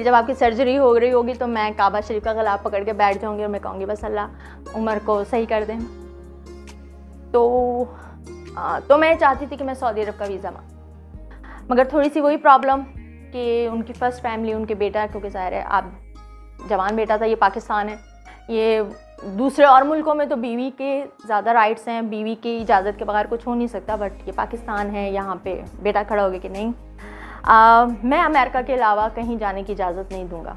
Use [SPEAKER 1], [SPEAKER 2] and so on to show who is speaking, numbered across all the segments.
[SPEAKER 1] जब आपकी सर्जरी हो रही होगी तो मैं काबा शरीफ का गला पकड़ के बैठ जाऊंगी और मैं कहूँगी बस अल्लाह उमर को सही कर दें। तो मैं चाहती थी कि मैं सऊदी अरब का वीज़ा मगर थोड़ी सी वही प्रॉब्लम कि उनकी फ़र्स्ट फैमिली, उनके बेटा, क्योंकि ज़ाहिर है आप जवान बेटा था, ये पाकिस्तान है, ये दूसरे और मुल्कों में तो बीवी के ज़्यादा राइट्स हैं, बीवी की इजाज़त के बगैर कुछ हो नहीं सकता, बट ये पाकिस्तान है, यहाँ पे बेटा खड़ा हो गया कि नहीं मैं अमेरिका के अलावा कहीं जाने की इजाज़त नहीं दूंगा।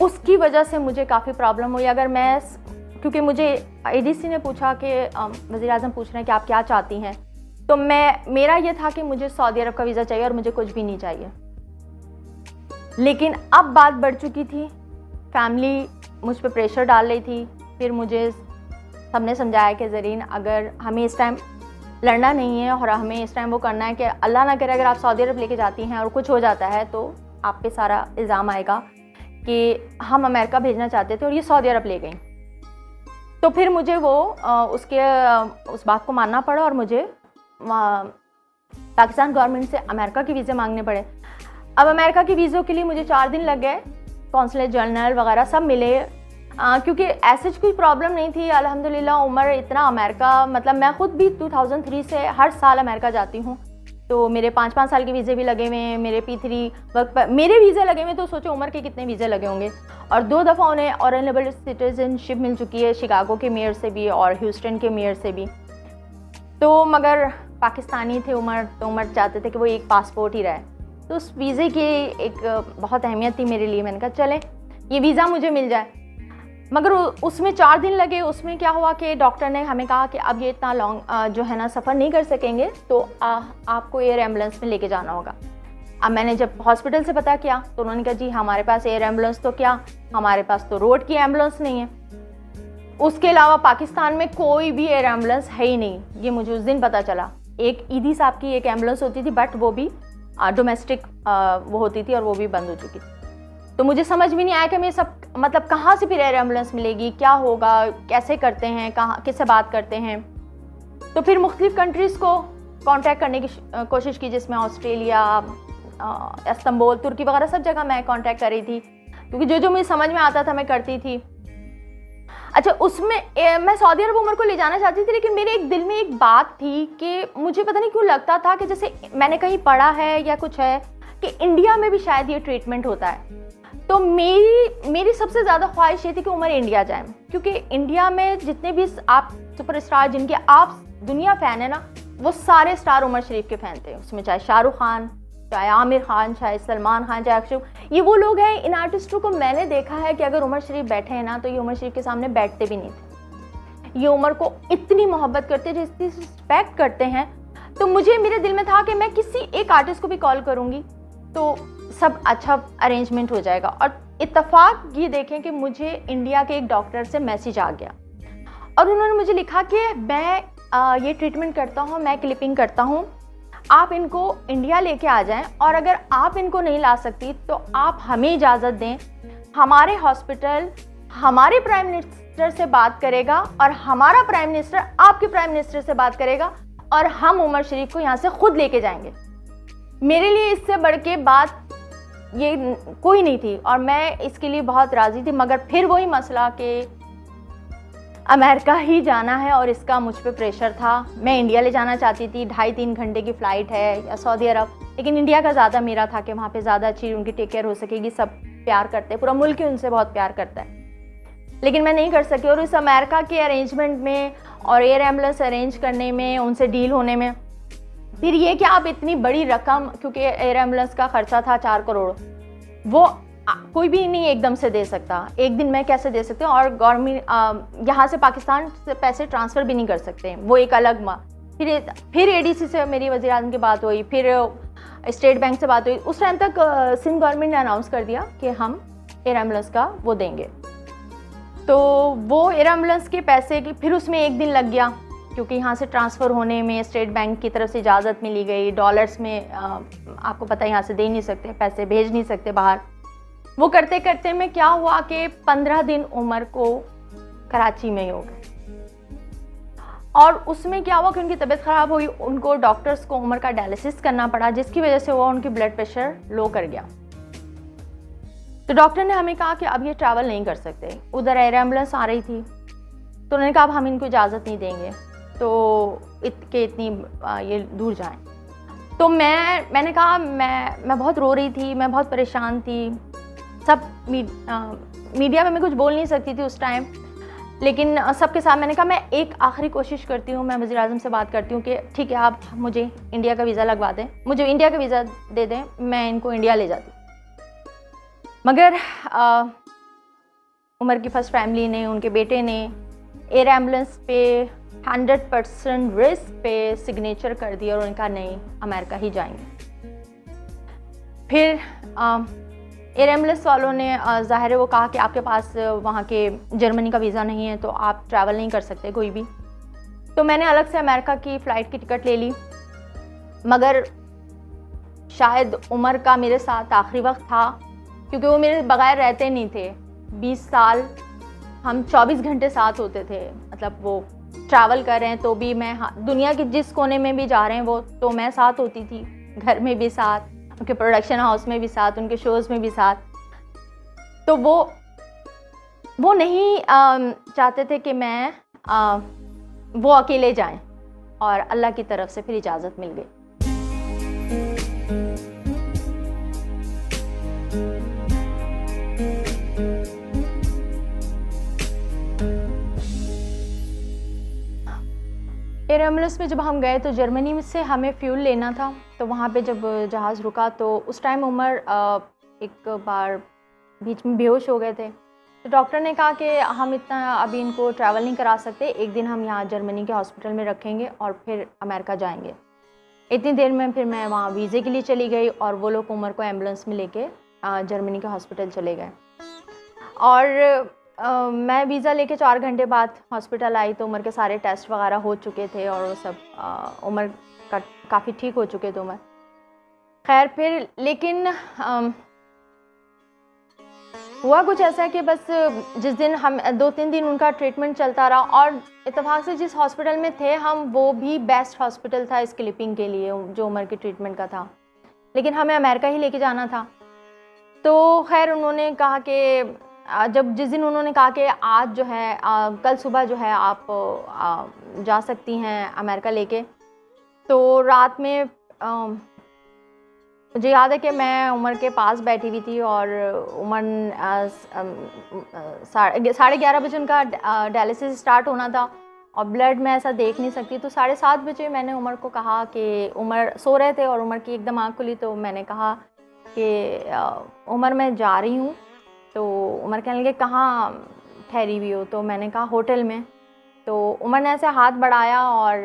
[SPEAKER 1] उसकी वजह से मुझे काफ़ी प्रॉब्लम हुई। अगर मैं, क्योंकि मुझे एडीसी ने पूछा कि वज़ीर आज़म पूछ रहे हैं कि आप क्या चाहती हैं, तो मेरा ये था कि मुझे सऊदी अरब का वीज़ा चाहिए और मुझे कुछ भी नहीं चाहिए। लेकिन अब बात बढ़ चुकी थी, फैमिली मुझ पर प्रेशर डाल रही थी। फिर मुझे सबने समझाया कि ज़रीन अगर हमें इस टाइम लड़ना नहीं है और हमें इस टाइम वो करना है कि अल्लाह ना करे अगर आप सऊदी अरब लेके जाती हैं और कुछ हो जाता है तो आप पे सारा इल्ज़ाम आएगा कि हम अमेरिका भेजना चाहते थे और ये सऊदी अरब ले गई। तो फिर मुझे उस बात को मानना पड़ा और मुझे पाकिस्तान गवर्नमेंट से अमेरिका के वीज़े मांगने पड़े। अब अमेरिका के वीज़ों के लिए मुझे 4 दिन लग गए, कौंसलेट जनरल वगैरह सब मिले, क्योंकि ऐसे कोई प्रॉब्लम नहीं थी। अल्हम्दुलिल्लाह उमर इतना अमेरिका, मतलब मैं ख़ुद भी 2003 से हर साल अमेरिका जाती हूँ, तो मेरे 5-5 साल के वीज़े भी लगे हुए हैं, मेरे P3 वर्क पर मेरे वीज़े लगे हुए, तो सोचो उमर के कितने वीज़े लगे होंगे। और 2 दफ़ा उन्हें ऑनरेबल सिटीजनशिप मिल चुकी है, शिकागो के मेयर से भी और ह्यूस्टन के मेयर से भी। तो मगर पाकिस्तानी थे उमर, तो उमर चाहते थे कि वो एक पासपोर्ट ही रहे, तो उस वीज़े की एक बहुत अहमियत थी मेरे लिए। मैंने कहा चलें ये वीज़ा मुझे मिल जाए, मगर उसमें 4 दिन लगे। उसमें क्या हुआ कि डॉक्टर ने हमें कहा कि अब ये इतना लॉन्ग जो है ना सफ़र नहीं कर सकेंगे, तो आपको एयर एम्बुलेंस में लेके जाना होगा। अब मैंने जब हॉस्पिटल से पता किया तो उन्होंने कहा जी हमारे पास एयर एम्बुलेंस तो क्या, हमारे पास तो रोड की एम्बुलेंस नहीं है, उसके अलावा पाकिस्तान में कोई भी एयर एम्बुलेंस है ही नहीं। ये मुझे उस दिन पता चला। एक ईदी साहब की एक एम्बुलेंस होती थी, बट वो भी डोमेस्टिक वो होती थी और वो भी बंद हो चुकी थी। तो मुझे समझ भी नहीं आया कि मैं सब मतलब कहाँ से फिर एयर एम्बुलेंस मिलेगी, क्या होगा, कैसे करते हैं, कहाँ किससे बात करते हैं। तो फिर मुख्तलिफ कंट्रीज़ को कांटेक्ट करने की कोशिश की, जिसमें ऑस्ट्रेलिया, इस्तांबुल, तुर्की वगैरह सब जगह मैं कांटेक्ट कर रही थी, क्योंकि जो मुझे समझ में आता था मैं करती थी। अच्छा, उसमें मैं सऊदी अरब उमर को ले जाना चाहती थी, लेकिन मेरे एक दिल में एक बात थी कि मुझे पता नहीं क्यों लगता था कि जैसे मैंने कहीं पढ़ा है या कुछ है कि इंडिया में भी शायद ये ट्रीटमेंट होता है। तो मेरी सबसे ज़्यादा ख्वाहिश ये थी कि उमर इंडिया जाए, क्योंकि इंडिया में जितने भी आप सुपरस्टार जिनके आप दुनिया फ़ैन है ना, वो सारे स्टार उमर शरीफ के फ़ैन थे। उसमें चाहे शाहरुख खान, चाहे आमिर खान, चाहे सलमान खान, चाहे अक्षय, ये वो लोग हैं। इन आर्टिस्टों को मैंने देखा है कि अगर उमर शरीफ बैठे हैं ना, तो ये उमर शरीफ के सामने बैठते भी नहीं थे। ये उमर को इतनी मोहब्बत करते हैं, इतनी रिस्पेक्ट करते हैं। तो मुझे मेरे दिल में था कि मैं किसी एक आर्टिस्ट को भी कॉल करूँगी तो सब अच्छा अरेंजमेंट हो जाएगा। और इत्तेफाक ये देखें कि मुझे इंडिया के एक डॉक्टर से मैसेज आ गया और उन्होंने मुझे लिखा कि मैं ये ट्रीटमेंट करता हूँ, मैं क्लिपिंग करता हूँ, आप इनको इंडिया लेके आ जाएं, और अगर आप इनको नहीं ला सकती तो आप हमें इजाज़त दें, हमारे हॉस्पिटल हमारे प्राइम मिनिस्टर से बात करेगा और हमारा प्राइम मिनिस्टर आपके प्राइम मिनिस्टर से बात करेगा और हम उमर शरीफ को यहाँ से खुद लेके जाएंगे। मेरे लिए इससे बढ़ के बात ये कोई नहीं थी और मैं इसके लिए बहुत राज़ी थी। मगर फिर वही मसला कि अमेरिका ही जाना है और इसका मुझ पे प्रेशर था। मैं इंडिया ले जाना चाहती थी, 2.5-3 घंटे की फ़्लाइट है, या सऊदी अरब, लेकिन इंडिया का ज़्यादा मेरा था कि वहाँ पे ज़्यादा अच्छी उनकी टेक केयर हो सकेगी, सब प्यार करते हैं, पूरा मुल्क ही उनसे बहुत प्यार करता है। लेकिन मैं नहीं कर सकी। और इस अमेरिका के अरेंजमेंट में और एयर एम्बुलेंस अरेंज करने में, उनसे डील होने में, फिर ये कि आप इतनी बड़ी रकम, क्योंकि एयर एम्बुलेंस का खर्चा था 4 करोड़, वो कोई भी नहीं एकदम से दे सकता, एक दिन में कैसे दे सकते हैं। और गवर्नमेंट यहाँ से पाकिस्तान से पैसे ट्रांसफ़र भी नहीं कर सकते, वो एक अलग फिर एडीसी से मेरी वज़ीर आज़म की बात हुई, फिर स्टेट बैंक से बात हुई। उस टाइम तक सिंध गवर्नमेंट ने अनाउंस कर दिया कि हम एयर एम्बुलेंस का वो देंगे। तो वो एयर एम्बुलेंस के पैसे की फिर उसमें एक दिन लग गया, क्योंकि यहाँ से ट्रांसफ़र होने में स्टेट बैंक की तरफ से इजाज़त मिली गई। डॉलर्स में आपको पता है यहाँ से दे नहीं सकते, पैसे भेज नहीं सकते बाहर। वो करते करते में क्या हुआ कि 15 दिन उमर को कराची में ही हो गए। और उसमें क्या हुआ कि उनकी तबीयत ख़राब हुई, उनको डॉक्टर्स को उमर का डायलिसिस करना पड़ा, जिसकी वजह से वो उनकी ब्लड प्रेशर लो कर गया। तो डॉक्टर ने हमें कहा कि अब ये ट्रैवल नहीं कर सकते। उधर एयर एम्बुलेंस आ रही थी, तो उन्होंने कहा अब हम इनको इजाज़त नहीं देंगे तो इतनी ये दूर जाएं। तो मैंने कहा मैं बहुत रो रही थी, मैं बहुत परेशान थी। सब मीडिया में मैं कुछ बोल नहीं सकती थी उस टाइम, लेकिन सबके साथ मैंने कहा मैं एक आखिरी कोशिश करती हूँ, मैं वज़ीर आज़म से बात करती हूँ कि ठीक है आप मुझे इंडिया का वीज़ा लगवा दें, मुझे इंडिया का वीज़ा दे दें, मैं इनको इंडिया ले जाती। मगर उमर की फर्स्ट फैमिली ने, उनके बेटे ने एयर एम्बुलेंस पे 100% रिस्क पे सिग्नेचर कर दिया और उनका नहीं, अमेरिका ही जाएंगे। फिर एयर एम्बुलेंस वालों ने ज़ाहिर है वो कहा कि आपके पास वहाँ के जर्मनी का वीज़ा नहीं है तो आप ट्रैवल नहीं कर सकते कोई भी। तो मैंने अलग से अमेरिका की फ़्लाइट की टिकट ले ली, मगर शायद उमर का मेरे साथ आखिरी वक्त था, क्योंकि वो मेरे बगैर रहते नहीं थे। 20 साल हम 24 घंटे साथ होते थे, मतलब वो ट्रैवल कर रहे हैं तो भी मैं दुनिया के जिस कोने में भी जा रहे हैं वो तो मैं साथ होती थी, घर में भी साथ, उनके प्रोडक्शन हाउस में भी साथ, उनके शोज़ में भी साथ। तो वो नहीं चाहते थे कि मैं वो अकेले जाएं, और अल्लाह की तरफ से फिर इजाज़त मिल गई। एयर एम्बुलेंस में जब हम गए तो जर्मनी से हमें फ्यूल लेना था, तो वहाँ पे जब जहाज़ रुका तो उस टाइम उमर एक बार बीच में बेहोश हो गए थे। तो डॉक्टर ने कहा कि हम इतना अभी इनको ट्रैवल नहीं करा सकते, एक दिन हम यहाँ जर्मनी के हॉस्पिटल में रखेंगे और फिर अमेरिका जाएंगे। इतनी देर में फिर मैं वहाँ वीज़े के लिए चली गई और वो लोग उमर को एम्बुलेंस में लेके जर्मनी के हॉस्पिटल चले गए। और मैं वीज़ा लेके 4 घंटे बाद हॉस्पिटल आई तो उमर के सारे टेस्ट वगैरह हो चुके थे और वो सब उमर का काफ़ी ठीक हो चुके थे उमर। खैर फिर लेकिन हुआ कुछ ऐसा कि बस जिस दिन हम 2-3 दिन उनका ट्रीटमेंट चलता रहा, और इत्तेफाक से जिस हॉस्पिटल में थे हम वो भी बेस्ट हॉस्पिटल था स्किलिपिंग के लिए जो उमर के ट्रीटमेंट का था, लेकिन हमें अमेरिका ही लेके जाना था। तो खैर उन्होंने कहा कि जिस दिन उन्होंने कहा कि आज जो है कल सुबह जो है आप जा सकती हैं अमेरिका लेके, तो रात में मुझे याद है कि मैं उमर के पास बैठी हुई थी और उमर 11:30 बजे उनका डायलिसिस स्टार्ट होना था और ब्लड मैं ऐसा देख नहीं सकती। तो 7:30 बजे मैंने उमर को कहा कि उमर सो रहे थे और उमर की एकदम आँख खुली, तो मैंने कहा कि उमर मैं जा रही हूँ। तो उमर कहने लगे कहाँ ठहरी हुई हो? तो मैंने कहा होटल में। तो उमर ने ऐसे हाथ बढ़ाया और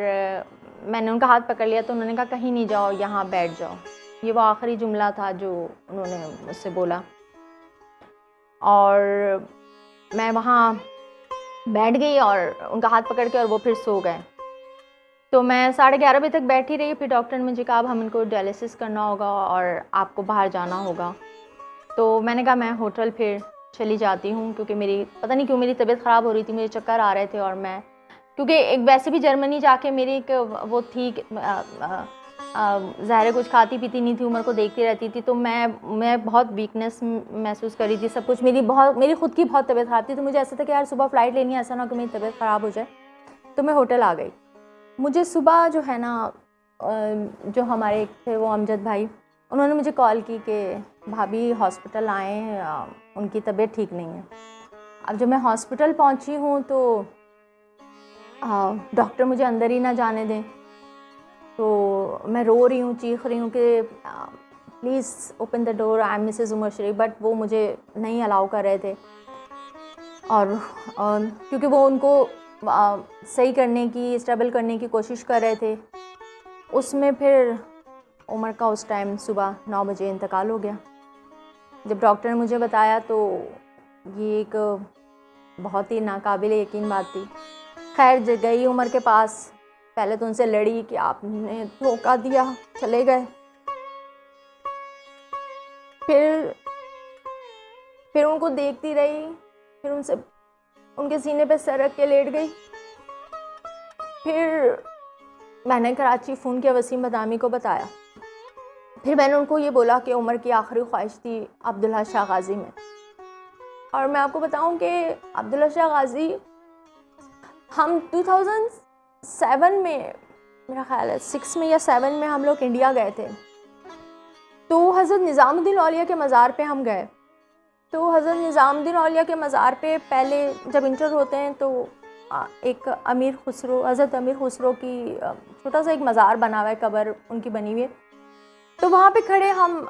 [SPEAKER 1] मैंने उनका हाथ पकड़ लिया, तो उन्होंने कहा कहीं नहीं जाओ, यहाँ बैठ जाओ। ये वो आखिरी जुमला था जो उन्होंने मुझसे बोला, और मैं वहाँ बैठ गई और उनका हाथ पकड़ के, और वो फिर सो गए। तो मैं 11:30 बजे तक बैठी रही। फिर डॉक्टर ने मुझे कहा अब हम इनको डायलिसिस करना होगा और आपको बाहर जाना होगा। तो मैंने कहा मैं होटल फिर चली जाती हूँ, क्योंकि मेरी पता नहीं क्यों मेरी तबीयत ख़राब हो रही थी, मुझे चक्कर आ रहे थे, और मैं क्योंकि एक वैसे भी जर्मनी जाके मेरी एक वो थी ज़ाहिर कुछ खाती पीती नहीं थी, उमर को देखती रहती थी, तो मैं बहुत वीकनेस महसूस कर रही थी, सब कुछ मेरी खुद की बहुत तबीयत ख़राब थी। तो मुझे ऐसा था कि यार सुबह फ़्लाइट लेनी है, ऐसा ना कि मेरी तबीयत ख़राब हो जाए। तो मैं होटल आ गई। मुझे सुबह जो है ना जो हमारे एक थे वो अमजद भाई, उन्होंने मुझे कॉल की कि भाभी हॉस्पिटल आए, उनकी तबीयत ठीक नहीं है। अब जब मैं हॉस्पिटल पहुंची हूँ तो डॉक्टर मुझे अंदर ही ना जाने दें, तो मैं रो रही हूँ, चीख रही हूँ कि please open the door, I am Mrs Umar Sharif, but वो मुझे नहीं अलाउ कर रहे थे। और क्योंकि वो उनको सही करने की, स्टेबल करने की कोशिश कर रहे थे। उसमें फिर उमर का उस टाइम सुबह 9 बजे इंतकाल हो गया। जब डॉक्टर ने मुझे बताया तो ये एक बहुत ही नाकाबिले यकीन बात थी। खैर गई उमर के पास, पहले तो उनसे लड़ी कि आपने धोखा दिया, चले गए। फिर उनको देखती रही, फिर उनके सीने पे सर रख के लेट गई। फिर मैंने कराची फ़ोन किया, वसीम बदामी को बताया। फिर मैंने उनको ये बोला कि उमर की आखिरी ख्वाहिश थी अब्दुल्ला शाह गाज़ी में। और मैं आपको बताऊं कि अब्दुल्ला शाह गाज़ी हम 2007 में, मेरा ख़्याल है 6 में या 7 में हम लोग इंडिया गए थे। तो हज़रत निज़ामुद्दीन औलिया के मज़ार पे हम गए। तो हज़रत निज़ामुद्दीन औलिया के मज़ार पे पहले जब इंटर होते हैं तो एक अमीर खुसरो, हज़रत अमीर खुसरो की छोटा सा एक मज़ार बना हुआ है, कब्र उनकी बनी हुई है। तो वहाँ पे खड़े हम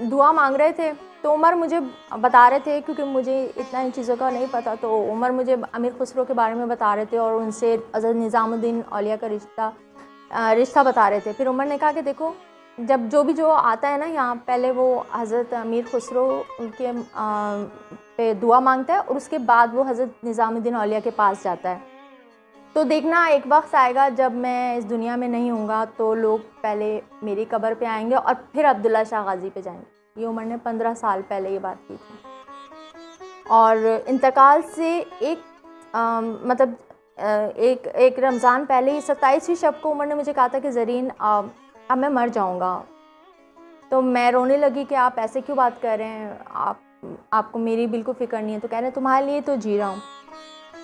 [SPEAKER 1] दुआ मांग रहे थे। तो उमर मुझे बता रहे थे, क्योंकि मुझे इतना इन चीज़ों का नहीं पता, तो उमर मुझे अमीर खुसरो के बारे में बता रहे थे और उनसे हज़रत निज़ामुद्दीन औलिया का रिश्ता बता रहे थे। फिर उमर ने कहा कि देखो, जब जो आता है ना यहाँ, पहले वो हज़रत अमीर खुसरो उनके पे दुआ मांगता है और उसके बाद वो हज़रत निज़ामुद्दीन औलिया के पास जाता है। तो देखना एक वक्त आएगा जब मैं इस दुनिया में नहीं हूँगा तो लोग पहले मेरी कब्र पे आएंगे और फिर अब्दुल्ला शाह गाज़ी पे जाएंगे। ये उमर ने 15 साल पहले ये बात की थी। और इंतकाल से एक रमज़ान पहले ही 27वीं शब को उमर ने मुझे कहा था कि ज़रीन अब मैं मर जाऊँगा। तो मैं रोने लगी कि आप ऐसे क्यों बात कर रहे हैं, आपको मेरी बिल्कुल फ़िक्र नहीं है। तो कह रहे हैं तुम्हारे लिए तो जी रहा हूँ।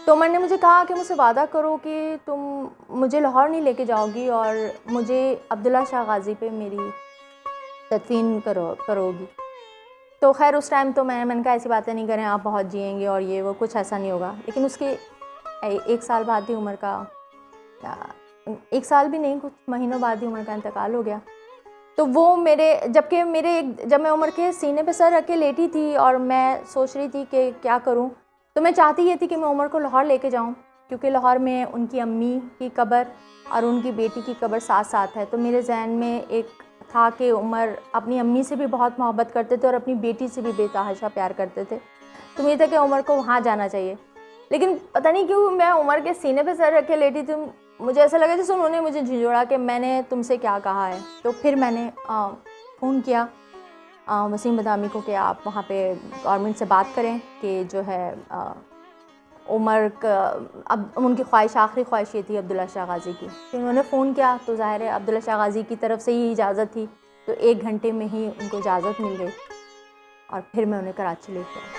[SPEAKER 1] तो उमर ने मुझे कहा कि मुझसे वादा करो कि तुम मुझे लाहौर नहीं लेके जाओगी और मुझे अब्दुल्ला शाह गाज़ी पे मेरी तदफीन करोगी। तो खैर उस टाइम तो मैंने कहा ऐसी बातें नहीं करें, आप बहुत जिएंगे और ये वो, कुछ ऐसा नहीं होगा। लेकिन उसके 1 साल बाद ही उमर का, 1 साल भी नहीं, कुछ महीनों बाद ही उमर का इंतकाल हो गया। तो वो जब मैं उमर के सीने पे सर रख के लेटी थी और मैं सोच रही थी कि क्या करूं, तो मैं चाहती ये थी कि मैं उमर को लाहौर लेके जाऊं, क्योंकि लाहौर में उनकी अम्मी की कब्र और उनकी बेटी की कब्र साथ साथ है। तो मेरे जहन में एक था कि उमर अपनी अम्मी से भी बहुत मोहब्बत करते थे और अपनी बेटी से भी बेतहाशा प्यार करते थे। तो मुझे था कि उमर को वहाँ जाना चाहिए। लेकिन पता नहीं क्यों मैं उमर के सीने पे सर रख के लेटी थी, मुझे ऐसा लगा जैसे उन्होंने मुझे झिझोड़ा कि मैंने तुमसे क्या कहा है। तो फिर मैंने फ़ोन किया वसीम बदामी को कि आप वहाँ पे गवर्नमेंट से बात करें कि जो है उमर का, अब उनकी ख्वाहिश, आखिरी ख्वाहिश ये थी अब्दुल्ला शाह गाज़ी की। फिर उन्होंने फ़ोन किया तो ज़ाहिर है अब्दुल्ला शाह गाज़ी की तरफ से ही इजाज़त थी। तो 1 घंटे में ही उनको इजाज़त मिल गई और फिर मैं उन्हें कराची लेके आई।